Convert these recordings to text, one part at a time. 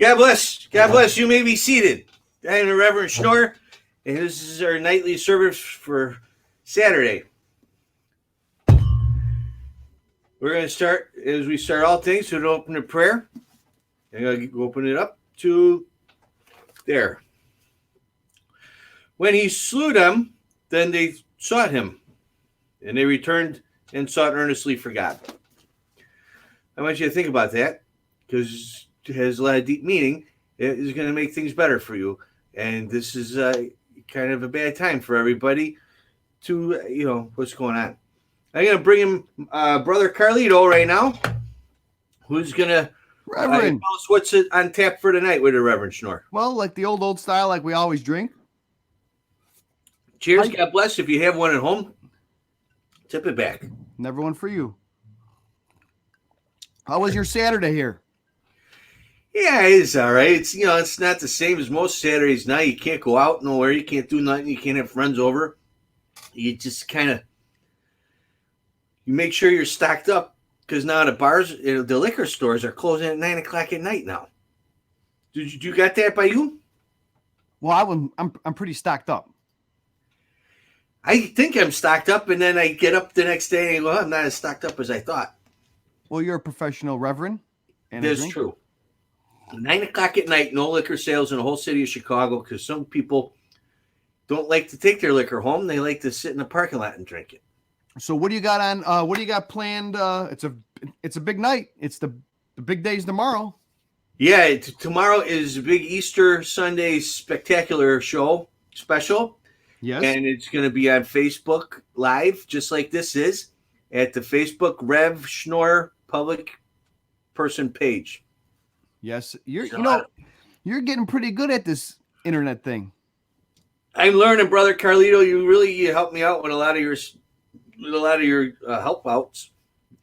God bless. God bless. You may be seated. I am the Reverend Shnorr, and this is our nightly service for Saturday. We're going to start, as we start all things, with an open in prayer. I'm going to open it up to there. When he slew them, then they sought him, and they returned and sought earnestly for God. I want you to think about that, because it has a lot of deep meaning. It is going to make things better for you. And this is kind of a bad time for everybody to, what's going on. I'm going to bring in Brother Carlito right now, who's going to Reverend. tell us what's on tap for tonight with the Reverend Shnorr. Well, like the old style, like we always drink. Cheers. God bless. If you have one at home, tip it back. Never one for you. How was your Saturday here? Yeah, it's all right. It's not the same as most Saturdays now. You can't go out nowhere. You can't do nothing. You can't have friends over. You just kind of make sure you're stocked up, because now the bars, the liquor stores are closing at 9 o'clock at night now. Did you got that by you? Well, I'm pretty stocked up. I think I'm stocked up, and then I get up the next day and go, I'm not as stocked up as I thought. Well, you're a professional Reverend. That's true. 9 o'clock at night, no liquor sales in the whole city of Chicago, because some people don't like to take their liquor home. They like to sit in the parking lot and drink it. So what do you got on? What do you got planned? It's a big night. It's the big days tomorrow. Yeah, tomorrow is a big Easter Sunday spectacular show special. Yes. And it's going to be on Facebook Live, just like this is, at the Facebook Rev Shnorr public person page. Yes, you're getting pretty good at this internet thing. I'm learning, Brother Carlito. You helped me out with a lot of your help outs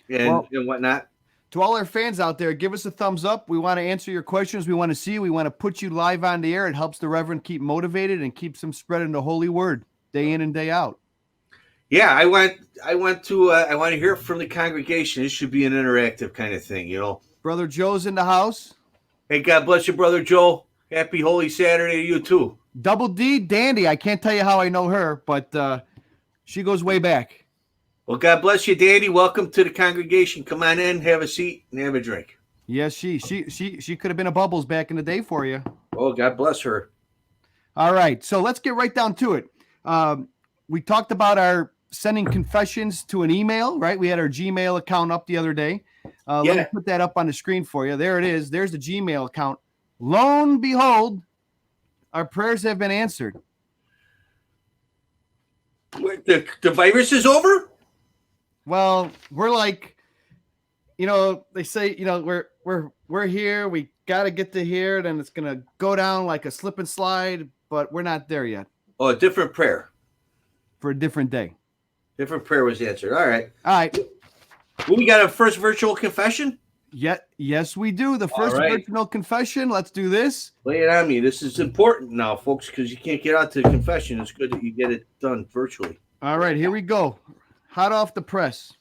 and whatnot. To all our fans out there, give us a thumbs up. We want to answer your questions. We want to see you. We want to put you live on the air. It helps the Reverend keep motivated and keeps him spreading the holy word day in and day out. Yeah, I want to hear from the congregation. This should be an interactive kind of thing, Brother Joe's in the house. Hey, God bless you, Brother Joe. Happy Holy Saturday to you, too. Double D, Dandy. I can't tell you how I know her, but she goes way back. Well, God bless you, Dandy. Welcome to the congregation. Come on in, have a seat, and have a drink. Yes, she could have been a Bubbles back in the day for you. Oh, God bless her. All right, so let's get right down to it. We talked about our sending confessions to an email, right? We had our Gmail account up the other day. Let me put that up on the screen for you. There it is. There's the Gmail account. Lo and behold, our prayers have been answered. The virus is over? Well, we're like, they say, we're here. We got to get to here. Then it's going to go down like a slip and slide, but we're not there yet. Oh, a different prayer. For a different day. Different prayer was answered. All right. Well, we got a first virtual confession? Yes, we do. The first virtual confession. Let's do this. Lay it on me. This is important now, folks, because you can't get out to the confession. It's good that you get it done virtually. All right, here we go. Hot off the press.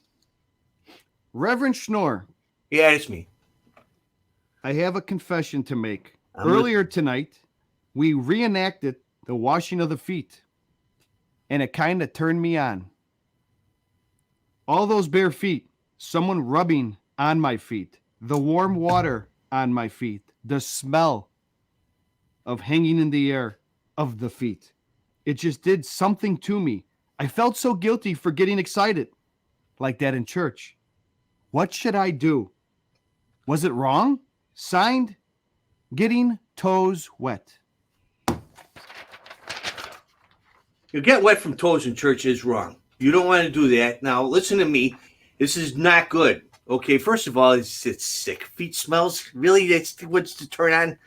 Reverend Shnorr. Yeah, it's me. I have a confession to make. Earlier tonight, we reenacted the washing of the feet, and it kind of turned me on. All those bare feet, someone rubbing on my feet, the warm water on my feet, the smell of hanging in the air of the feet. It just did something to me. I felt so guilty for getting excited like that in church. What should I do? Was it wrong? Signed, Getting Toes Wet. You get wet from toes in church is wrong. You don't want to do that. Now, listen to me. This is not good. Okay, first of all, it's sick. Feet smells. Really, that's what's to turn on.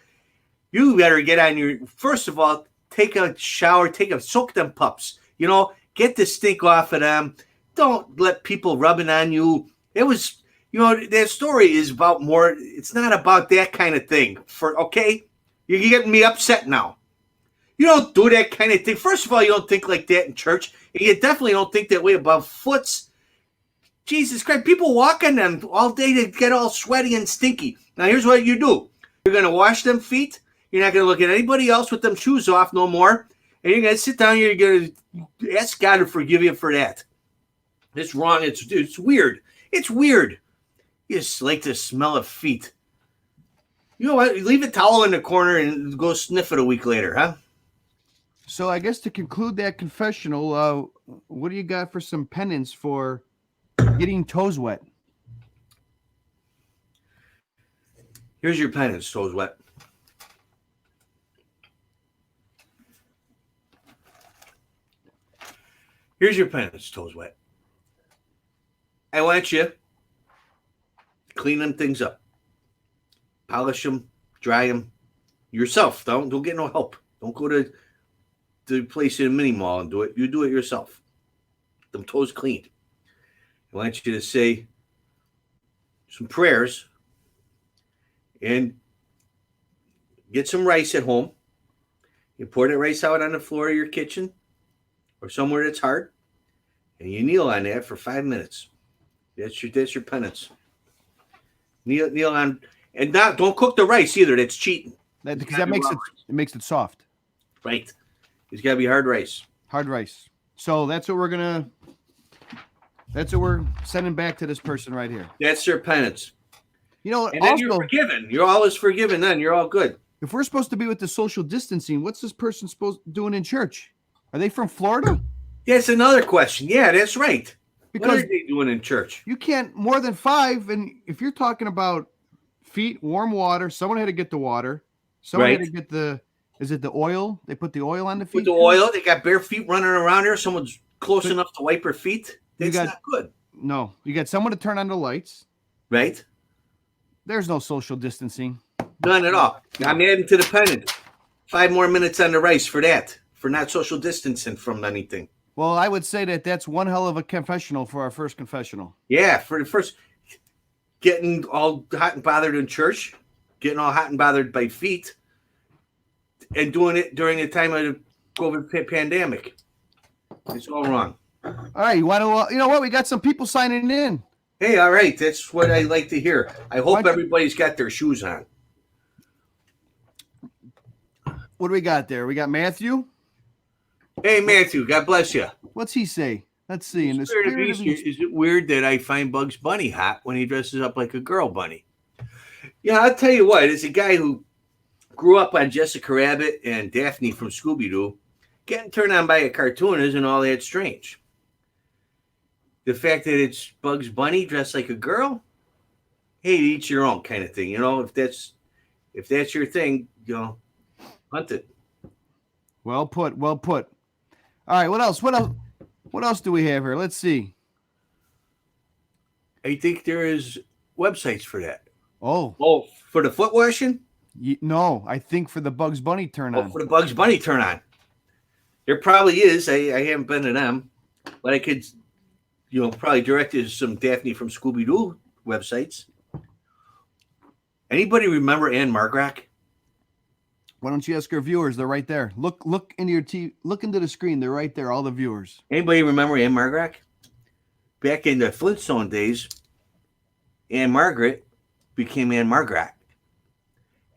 You better get on your, first of all, take a shower, soak them pups. Get the stink off of them. Don't let people rubbing on you. It was, that story is about more, it's not about that kind of thing. Okay? You're getting me upset now. You don't do that kind of thing. First of all, you don't think like that in church. And you definitely don't think that way about foots. Jesus Christ, people walk on them all day to get all sweaty and stinky. Now, here's what you do. You're going to wash them feet. You're not going to look at anybody else with them shoes off no more. And you're going to sit down here. You're going to ask God to forgive you for that. It's wrong. It's weird. It's weird. You just like the smell of feet. You know what? Leave a towel in the corner and go sniff it a week later, huh? So I guess to conclude that confessional, what do you got for some penance for getting toes wet? Here's your penance, toes wet. Here's your penance, toes wet. I want you to clean them things up. Polish them, dry them yourself. Don't get no help. Don't go to the place in a mini mall and do it. You do it yourself. Them toes cleaned. I want you to say some prayers and get some rice at home. You pour that rice out on the floor of your kitchen or somewhere that's hard, and you kneel on that for 5 minutes. That's your penance. Kneel on, and don't cook the rice either. That's cheating. Because that makes it soft. Right. It's got to be hard rice. Hard rice. So that's what we're sending back to this person right here. That's their penance. You know, and then you're forgiven. You're always forgiven then. You're all good. If we're supposed to be with the social distancing, what's this person doing in church? Are they from Florida? That's another question. Yeah, that's right. Because what are they doing in church? You can't more than 5. And if you're talking about feet, warm water, someone had to get the water. Someone had to get is it the oil? They put the oil on the feet? With the oil, they got bare feet running around here. Someone's close enough to wipe her feet. That's not good. No, you got someone to turn on the lights. Right. There's no social distancing. None at all. I'm adding to the penance. 5 more minutes on the rice for that, for not social distancing from anything. Well, I would say that's one hell of a confessional for our first confessional. Yeah, for the first, getting all hot and bothered in church, getting all hot and bothered by feet, and doing it during the time of the COVID pandemic. It's all wrong. All right, you want to? You know what? We got some people signing in. Hey, all right, that's what I like to hear. I hope everybody's got their shoes on. What do we got there? We got Matthew. Hey, Matthew, God bless you. What's he say? Let's see. In the spirit of Easter, is it weird that I find Bugs Bunny hot when he dresses up like a girl bunny? Yeah, I'll tell you what. As a guy who grew up on Jessica Rabbit and Daphne from Scooby-Doo, getting turned on by a cartoon isn't all that strange. The fact that it's Bugs Bunny dressed like a girl, hey, each your own kind of thing. You know, if that's your thing, hunt it. Well put. Well put. All right, what else? What else do we have here? Let's see. I think there is websites for that. Oh, for the foot washing? No, I think for the Bugs Bunny turn on. For the Bugs Bunny turn on. There probably is. I haven't been to them, but I could, probably direct you to some Daphne from Scooby-Doo websites. Anybody remember Anne Margaret? Why don't you ask our viewers? They're right there. Look into your TV. Look into the screen. They're right there. All the viewers. Anybody remember Anne Margaret? Back in the Flintstone days, Anne Margaret became Anne Margaret,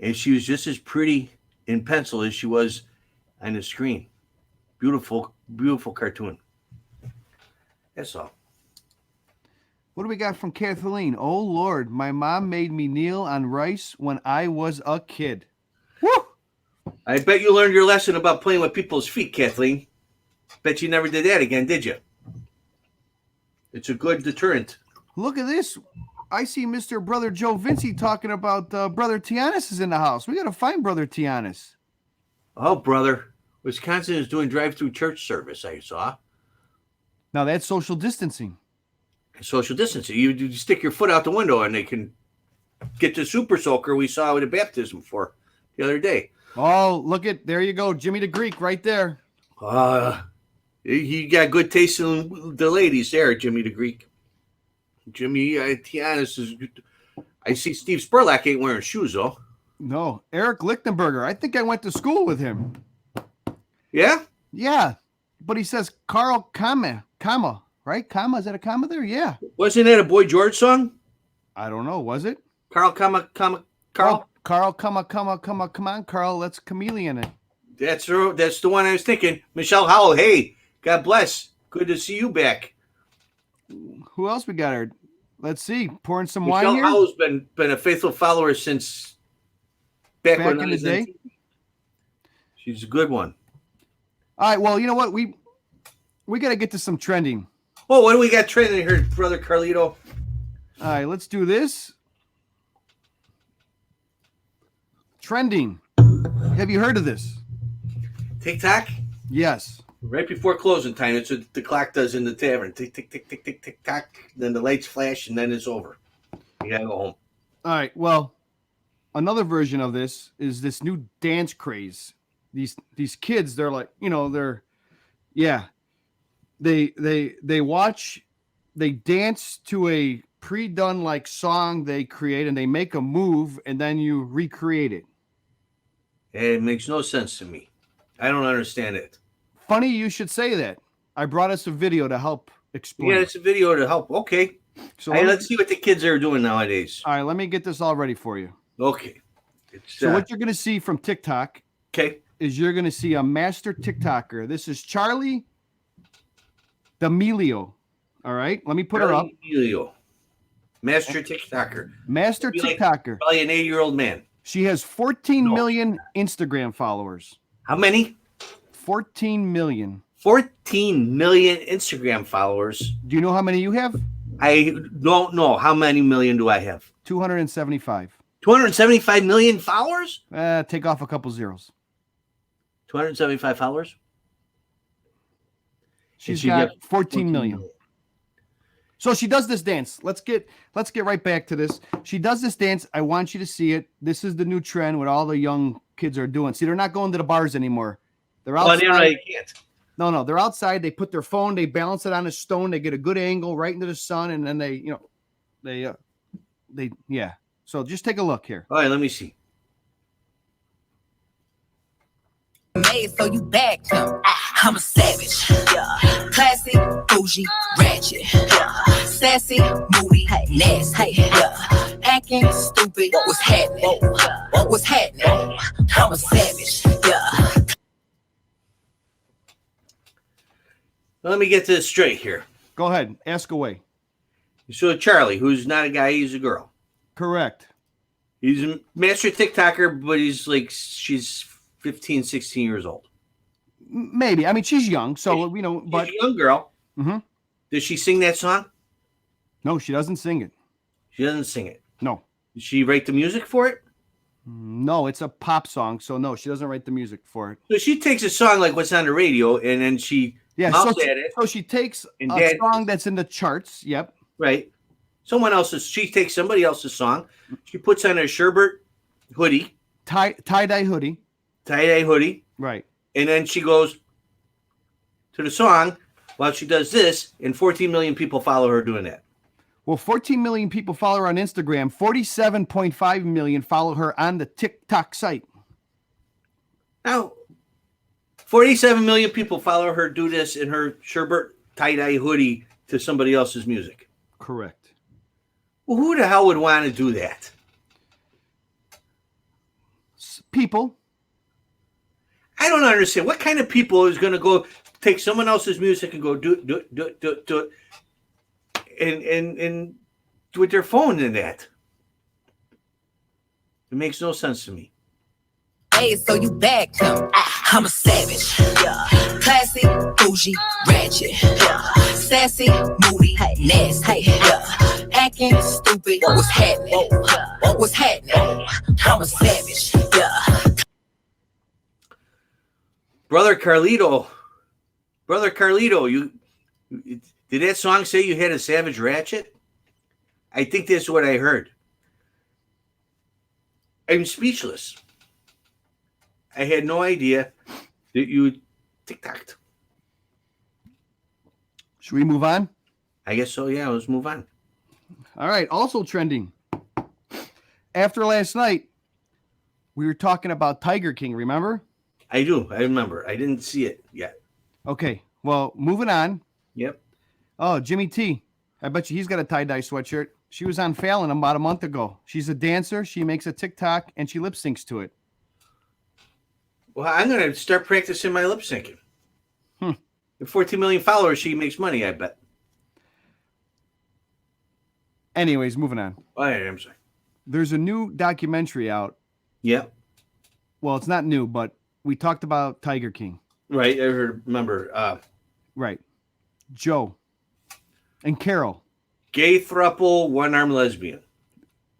and she was just as pretty in pencil as she was on the screen. Beautiful, beautiful cartoon. That's all. What do we got from Kathleen? Oh Lord, my mom made me kneel on rice when I was a kid. Woo! I bet you learned your lesson about playing with people's feet, Kathleen. Bet you never did that again, did you? It's a good deterrent. Look at this. I see Mr. Brother Joe Vinci talking about Brother Tianis is in the house. We got to find Brother Tianis. Oh, brother. Wisconsin is doing drive-through church service, I saw. Now, that's social distancing. Social distancing. You stick your foot out the window and they can get the super soaker we saw with the baptism for the other day. Oh, there you go. Jimmy the Greek right there. He got good taste in the ladies there, Jimmy the Greek. Jimmy Tianis is. I see Steve Spurlock ain't wearing shoes, though. No. Eric Lichtenberger. I think I went to school with him. Yeah? Yeah. But he says Carl comma, right? Comma, is that a comma there? Yeah. Wasn't that a Boy George song? I don't know. Was it? Carl, Carl. Carl, come on, Carl. Let's chameleon it. That's the one I was thinking. Michelle Howell, hey, God bless. Good to see you back. Who else we got here? Let's see. Pouring some Michelle wine here. Howell's been a faithful follower since back when in I the was day. on TV. She's a good one. All right. Well, you know what? We got to get to some trending. Oh, what do we got trending here, Brother Carlito? All right. Let's do this. Trending. Have you heard of this? TikTok? Yes. Right before closing time. That's what the clock does in the tavern. Tick, tick, tick, tick, tick, tick, tock. Then the lights flash, and then it's over. You gotta go home. All right. Well, another version of this is this new dance craze. These kids, they're like, they watch, they dance to a pre-done like song they create, and they make a move, and then you recreate it. It makes no sense to me. I don't understand it. Funny you should say that. I brought us a video to help explain. Yeah, it's a video to help. Okay. So let's see what the kids are doing nowadays. All right, let me get this all ready for you. Okay. So what you're going to see from TikTok is you're going to see a master TikToker. This is Charlie D'Amelio. All right, let me put her up. D'Amelio. Master TikToker. Master TikToker. Probably an 80-year-old man. She has 14 million Instagram followers. How many? 14 million. 14 million Instagram followers. Do you know how many you have? I don't know. How many million do I have? 275. 275 million followers? Take off a couple zeros. 275 followers? She's got 14 million. So she does this dance. Let's get right back to this. She does this dance. I want you to see it. This is the new trend what all the young kids are doing. See, they're not going to the bars anymore. They're outside. Oh, you can't. No, they're outside. They put their phone, they balance it on a stone, they get a good angle right into the sun, and then they So just take a look here. All right, let me see. Made so you back him. I'm a savage. Yeah. Classy, bougie, ratchet. Yeah. Sassy, moody, nasty. Yeah. Acting stupid. What's happening? What's happening? I'm a savage. Yeah. Let me get this straight here. Go ahead. Ask away. So Charlie, who's not a guy, he's a girl. Correct. He's a master TikToker, but she's 15, 16 years old. Maybe. I mean, she's young, so but she's a young girl. Mm-hmm. Does she sing that song? No, she doesn't sing it. She doesn't sing it. No. Did she write the music for it? No, it's a pop song, so no, she doesn't write the music for it. So she takes a song like what's on the radio, and then she mouths at it. So she takes a song that's in the charts. Yep. Right. She takes somebody else's song. She puts on a sherbet hoodie. Tie-dye hoodie. Tie-dye hoodie. Right. And then she goes to the song while she does this, and 14 million people follow her doing that. Well, 14 million people follow her on Instagram. 47.5 million follow her on the TikTok site. Now, 47 million people follow her do this in her sherbet tie-dye hoodie to somebody else's music. Correct. Well, who the hell would want to do that? People. I don't understand. What kind of people is going to go take someone else's music and go do it, and with their phone in that? It makes no sense to me. Hey, so you back him. I'm a savage. Yeah. Classy, bougie, ratchet. Yeah. Sassy, moody, nasty. Yeah. Acting stupid. What's happening? What's happening? I'm a savage. Yeah. Brother Carlito, you did that song say you had a savage ratchet? I think that's what I heard. I'm speechless. I had no idea that you TikToked. Should we move on? I guess so, yeah. Let's move on. All right. Also trending. After last night, we were talking about Tiger King, remember? I do. I remember. I didn't see it yet. Okay. Well, moving on. Yep. Oh, Jimmy T. I bet you he's got a tie-dye sweatshirt. She was on Fallon about a month ago. She's a dancer. She makes a TikTok and she lip syncs to it. Well, I'm going to start practicing my lip syncing. Hmm. With 14 million followers, she makes money, I bet. Anyways, moving on. Oh, yeah, I'm sorry. There's a new documentary out. Yeah. Well, it's not new, but we talked about Tiger King. Right. I remember. Right. Joe and Carol. Gay throuple, one-armed lesbian.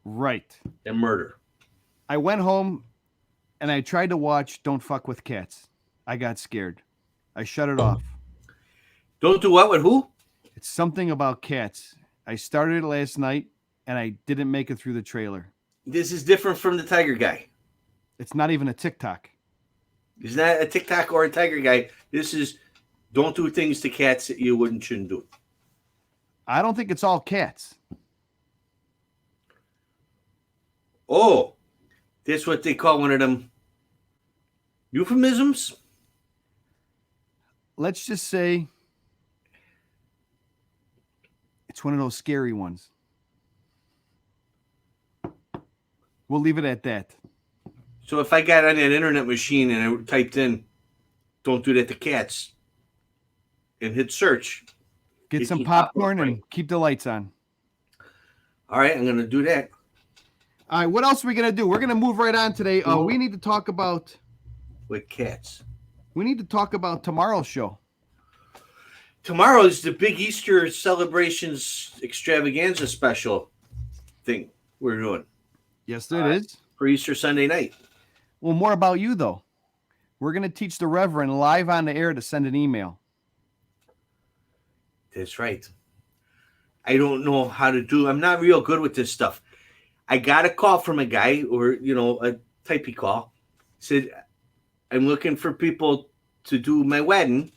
Right. And murder. I went home and I tried to watch Don't Fuck with Cats. I got scared. I shut it off. Don't do what with who? It's something about cats. I started it last night and I didn't make it through the trailer. This is different from the Tiger Guy. It's not even a TikTok. It's not a TikTok or a Tiger Guy. This is don't do things to cats that you shouldn't do. I don't think it's all cats. Oh, that's what they call one of them euphemisms? Let's just say it's one of those scary ones. We'll leave it at that. So if I got on that internet machine and I typed in don't do that to cats and hit search. Get some popcorn and keep the lights on. All right, I'm going to do that. All right, what else are we going to do? We're going to move right on today. We need to talk about... With cats. We need to talk about tomorrow's show. Tomorrow is the big Easter celebrations extravaganza special thing we're doing. Yes, it is. For Easter Sunday night. Well, more about you, though. We're going to teach the Reverend live on the air to send an email. That's right. I don't know how to do. I'm not real good with this stuff. I got a call from a guy, or a typey call. Said, I'm looking for people to do my wedding,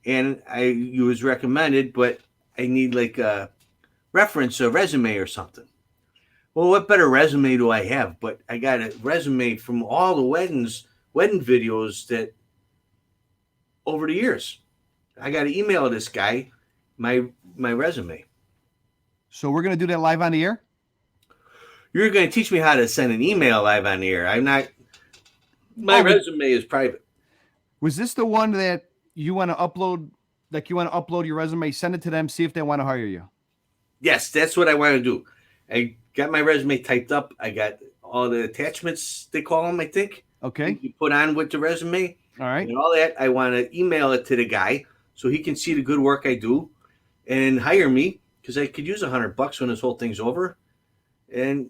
and you was recommended, but I need like a reference, a resume or something. Well, what better resume do I have? But I got a resume from all the wedding videos that over the years. I got to email this guy my resume. So we're going to do that live on the air? You're going to teach me how to send an email live on the air. I'm not. My resume is private. Was this the one that you want to upload? Like you want to upload your resume, send it to them, see if they want to hire you? Yes, that's what I want to do. I got my resume typed up. I got all the attachments, they call them, I think. Okay. You put on with the resume. All right. And all that. I want to email it to the guy so he can see the good work I do and hire me, because I could use $100 when this whole thing's over. And,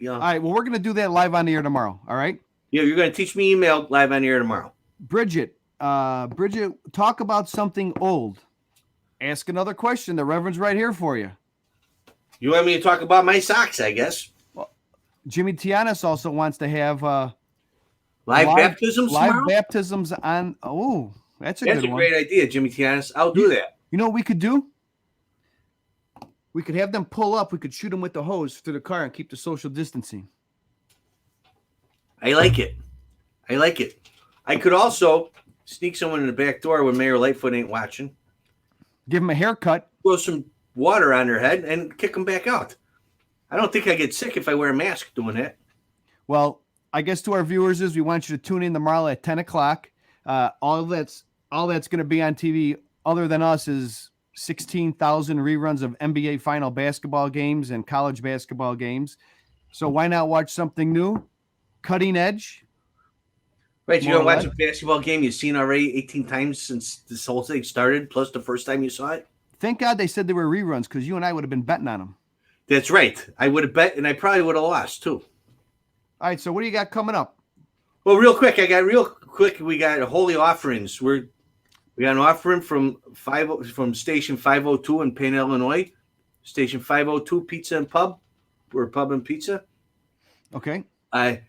All right. Well, we're going to do that live on the air tomorrow. All right. Yeah, you're going to teach me email live on the air tomorrow. Bridget, talk about something old. Ask another question. The Reverend's right here for you. You want me to talk about my socks, I guess? Well, Jimmy Tianis also wants to have live baptisms tomorrow? Live baptisms on. Oh, that's a good one. That's a great idea, Jimmy Tianis. I'll do that. You know what we could do? We could have them pull up. We could shoot them with the hose through the car and keep the social distancing. I like it. I could also sneak someone in the back door when Mayor Lightfoot ain't watching. Give them a haircut. Throw some water on their head and kick them back out. I don't think I get sick if I wear a mask doing that. Well, I guess to our viewers is we want you to tune in tomorrow at 10 o'clock. All that's going to be on TV other than us is 16,000 reruns of NBA final basketball games and college basketball games. So why not watch something new? Cutting edge. Right, you're going to watch a basketball game you've seen already 18 times since this whole thing started, plus the first time you saw it? Thank God they said they were reruns, because you and I would have been betting on them. That's right. I would have bet, and I probably would have lost, too. All right, so what do you got coming up? Well, we got holy offerings. We got an offering from Station 502 in Payne, Illinois. Station 502 Pizza and Pub. We're Pub and Pizza. Okay. I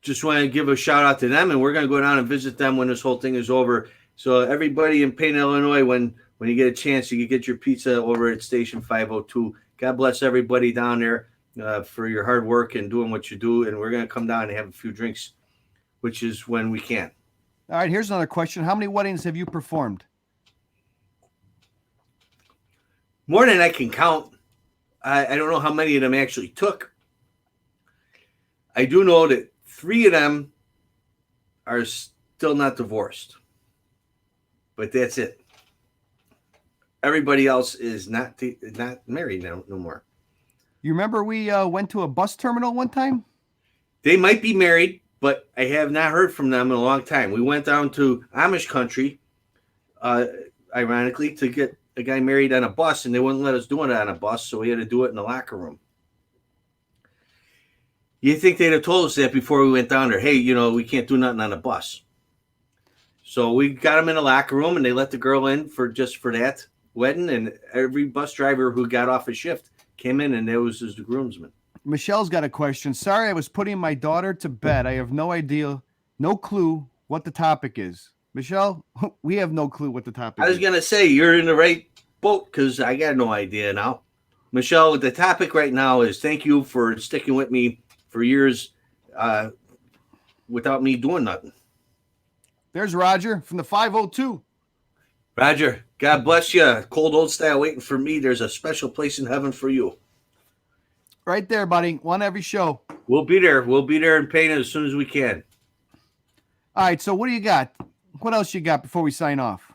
just want to give a shout out to them, and we're going to go down and visit them when this whole thing is over. So everybody in Payne, Illinois, when you get a chance, you can get your pizza over at Station 502. God bless everybody down there for your hard work and doing what you do. And we're going to come down and have a few drinks, which is when we can. All right, here's another question. How many weddings have you performed? More than I can count. I don't know how many of them actually took. I do know that 3 of them are still not divorced, but that's it. Everybody else is not married now, no more. You remember we went to a bus terminal one time? They might be married, but I have not heard from them in a long time. We went down to Amish country, ironically, to get a guy married on a bus, and they wouldn't let us do it on a bus, so we had to do it in the locker room. You think they'd have told us that before we went down there? Hey, we can't do nothing on a bus. So we got them in the locker room, and they let the girl in for that wedding, and every bus driver who got off a shift came in, and there was the groomsman. Michelle's got a question. Sorry, I was putting my daughter to bed. I have no idea, no clue what the topic is. Michelle, we have no clue what the topic is. I was going to say, you're in the right boat because I got no idea now. Michelle, the topic right now is thank you for sticking with me for years without me doing nothing. There's Roger from the 502. Roger, God bless you. Cold old style waiting for me. There's a special place in heaven for you. Right there, buddy. One every show. We'll be there. We'll be there in pain as soon as we can. All right, so what do you got? What else you got before we sign off?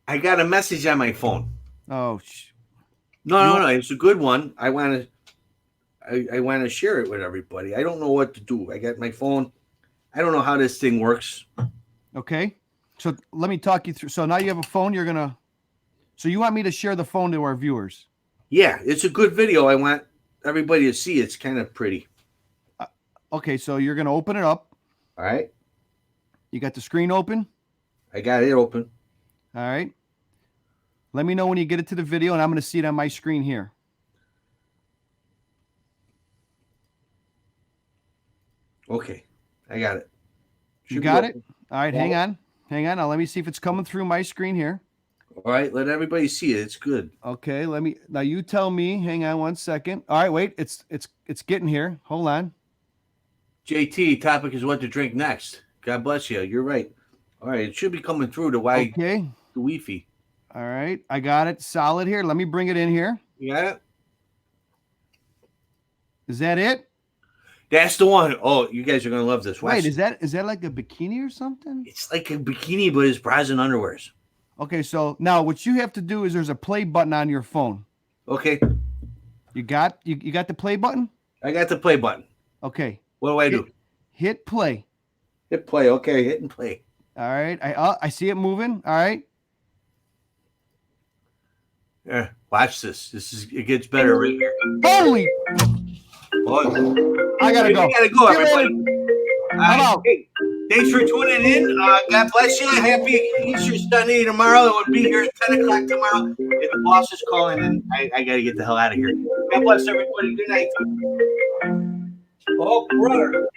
I got a message on my phone. Oh, no. It's a good one. I want to share it with everybody. I don't know what to do. I got my phone. I don't know how this thing works. Okay. So let me talk you through. So now you have a phone. So you want me to share the phone to our viewers? Yeah, it's a good video. I want everybody to see. It's kind of pretty. Okay, so you're going to open it up. All right. You got the screen open? I got it open. All right. Let me know when you get it to the video, and I'm going to see it on my screen here. Okay. I got it. You got it? All right, hang on. Now let me see if it's coming through my screen here. All right, let everybody see it. It's good. Okay, now you tell me. Hang on 1 second. All right, wait. It's getting here. Hold on. JT, topic is what to drink next. God bless you. You're right. All right, it should be coming through the Wi-Fi. All right, I got it solid here. Let me bring it in here. You got it? Is that it? That's the one. Oh, you guys are gonna love this. Wait, is that like a bikini or something? It's like a bikini, but it's bras and underwears. Okay, so now what you have to do is there's a play button on your phone. Okay. You got the play button? I got the play button. Okay. What do I do? Hit play. Hit play. Okay, hit and play. All right. I see it moving. All right. Yeah, watch this. It gets better right here. Holy! Oh, I gotta go. You gotta go, everybody. I'm out. Hey, thanks for tuning in. God bless you. Happy Easter Sunday tomorrow. It will be here at 10 o'clock tomorrow. And the boss is calling, and I got to get the hell out of here. God bless everybody. Good night. Oh, brother.